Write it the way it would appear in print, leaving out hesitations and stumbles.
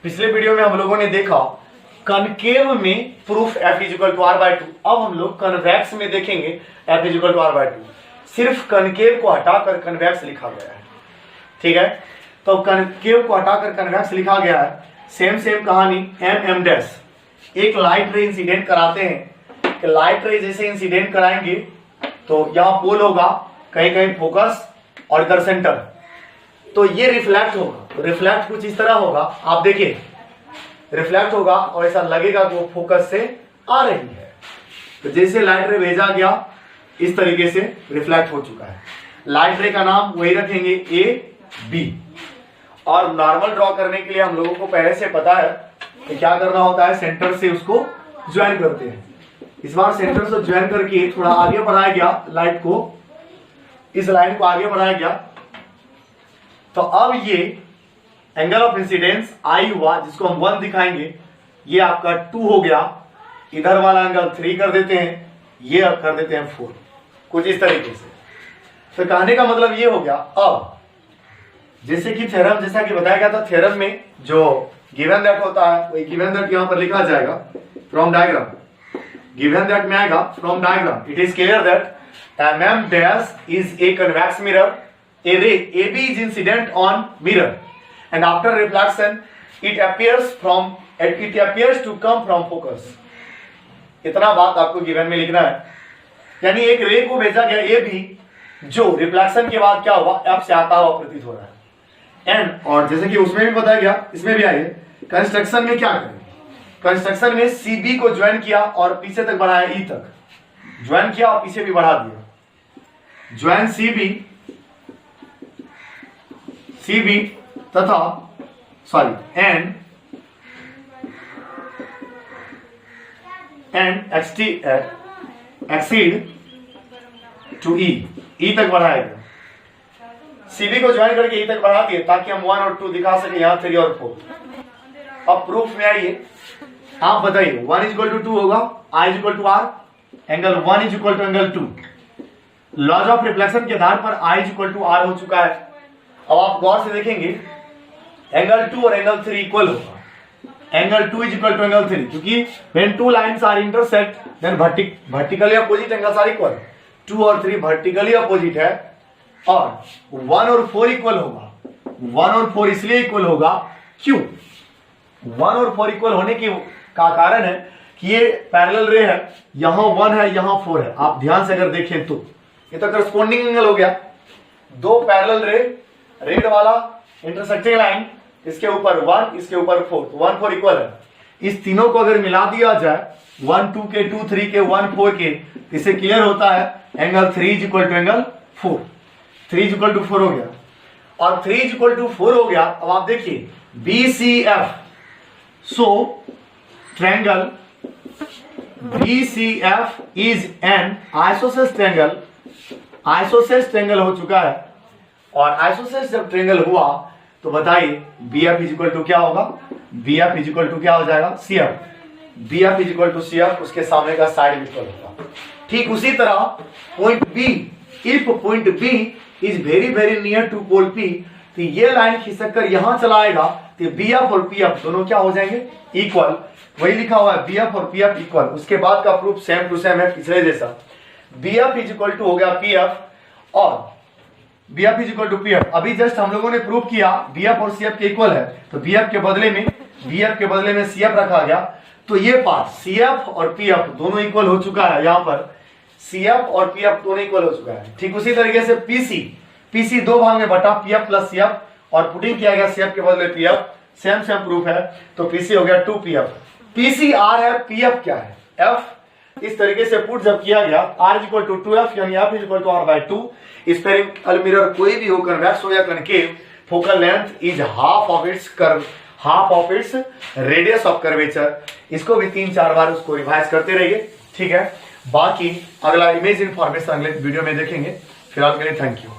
पिछले वीडियो में हम लोगों ने देखा कनकेव में proof F equal to R by two. अब हम लोग कन्वेक्स में देखेंगे F equal to R by two. सिर्फ कनकेव को हटाकर कन्वेक्स लिखा गया है, ठीक है। तो कनकेव को हटाकर कन्वेक्स लिखा गया है। सेम कहानी एम डैश। एक लाइट रे इंसिडेंट कराते हैं कि लाइट रे जैसे इंसिडेंट कराएंगे तो यहाँ पोल होगा, कहीं कहीं फोकस और इधर सेंटर, तो ये रिफ्लेक्ट होगा। रिफ्लेक्ट कुछ इस तरह होगा, आप देखिए रिफ्लेक्ट होगा और ऐसा लगेगा कि वो फोकस से आ रही है। तो जैसे लाइट रे भेजा गया इस तरीके से रिफ्लेक्ट हो चुका है। लाइट रे का नाम वही रखेंगे ए बी। और नॉर्मल ड्रॉ करने के लिए हम लोगों को पहले से पता है कि क्या करना होता है, सेंटर से उसको ज्वाइन करते हैं। इस बार सेंटर से ज्वाइन करके थोड़ा आगे बढ़ाया गया लाइट को, इस लाइन को आगे बढ़ाया गया। तो अब ये एंगल ऑफ इंसिडेंस आई हुआ, जिसको हम 1 दिखाएंगे, ये आपका 2 हो गया। इधर वाला एंगल 3 कर देते हैं, ये अब कर देते हैं 4, कुछ इस तरीके से। तो कहने का मतलब ये हो गया। अब जैसे कि थ्योरम, जैसा कि बताया गया था, थ्योरम में जो गिवन दैट होता है वही गिवन दैट यहां पर लिखा जाएगा फ्रॉम डायग्राम। गिवन दैट में आएगा from diagram. It is clear that MM dash is a convex mirror. A ray AB is incident on mirror, and after reflection, it appears to come from focus. इतना बात आपको given में लिखना है। यानी एक रे को भेजा गया AB, जो रिफ्लेक्शन के बाद क्या हुआ, F से आता हुआ प्रतीत हो रहा है। एंड और जैसे कि उसमें भी बताया गया, इसमें भी आइए कंस्ट्रक्शन में क्या करेंगे। कंस्ट्रक्शन में CB को ज्वाइन किया और पीछे तक बढ़ाया, E तक ज्वाइन किया और पीछे भी बढ़ा दिया। ज्वाइन CB तथा एंड एक्सीड टू E तक बढ़ाएगा। CB को ज्वाइन करके E तक बढ़ा दिए ताकि हम 1 और 2 दिखा सके, यहाँ 3 और 4। अब प्रूफ में आइए, आप बताइए 1 इक्वल टू 2 होगा, I equal to R, angle 1 is equal to angle 2। Laws of reflection के आधार पर I इक्वल टू R हो चुका है। अब आप गौर से देखेंगे एंगल 2 और एंगल 3 इक्वल होगा। Angle 2 is equal to angle 3, क्योंकि when two lines are intersect then vertically opposite angles are equal. 2 और 3 वर्टिकली अपोजिट है। और 1 और 4 इक्वल होगा। 1 और 4 इसलिए इक्वल होगा, क्यों? 1 और 4 इक्वल होने का कारण है कि ये पैरेलल रे है, यहां 1 है, यहां 4 है। आप ध्यान से अगर देखें तो ये तो करस्पॉन्डिंग एंगल हो गया। दो पैरेलल रे, रेड वाला इंटरसेक्टिंग लाइन, इसके ऊपर 1, इसके ऊपर 4, तो 1 4 इक्वल है। इस तीनों को अगर मिला दिया जाए, 1 2 के 2 3 के 1 4 के, इससे क्लियर होता है angle 3 is equal to angle 4। 3 is equal to 4 हो गया और 3 इज इक्वल टू 4 हो गया। अब आप देखिए BCF, so triangle BCF is an isosceles triangle. Isosceles triangle हो चुका है। और आइसोसेलेस जब ट्रायंगल हुआ तो बताइए BF इज इक्वल टू क्या होगा? BF इज इक्वल टू क्या हो जाएगा? CF। BF is equal to CF, उसके सामने का साइड इक्वल होगा। ठीक उसी तरह point B, if point B is very very near to pole P, तो ये लाइन खिसक कर यहां चला आएगा, तो BF और PF दोनों क्या हो जाएंगे? इक्वल। वही लिखा हुआ है BF और PF इक्वल। उसके बाद का प्रूफ सेम टू सेम है पिछले जैसा। BF इज इक्वल टू हो गया PF और BF is equal to PF। अभी जस्ट हम लोगों ने प्रूव किया BF और CF के इक्वल है, तो BF के बदले में CF रखा गया। तो ये पार्ट CF और PF दोनों इक्वल हो चुका है। यहां पर CF और PF दोनों इक्वल हो चुका है। ठीक उसी तरीके से PC दो भाग में बटा, PF प्लस CF, और पुटिंग किया गया CF के बदले PF। सेम प्रूफ है, तो PC हो गया 2PF। PC R है, PF क्या है? F। इस तरीके से पुट जब किया गया R is equal to 2F, यानी F is equal to R by 2। Spherical mirror कोई भी हो, कन्वेक्स हो या concave, focal length is half of its radius of curvature. इसको भी 3-4 बार उसको रिवाइज करते रहिए, ठीक है। बाकी अगला इमेज इंफॉर्मेशन अगले वीडियो में देखेंगे। फिलहाल के लिए थैंक यू।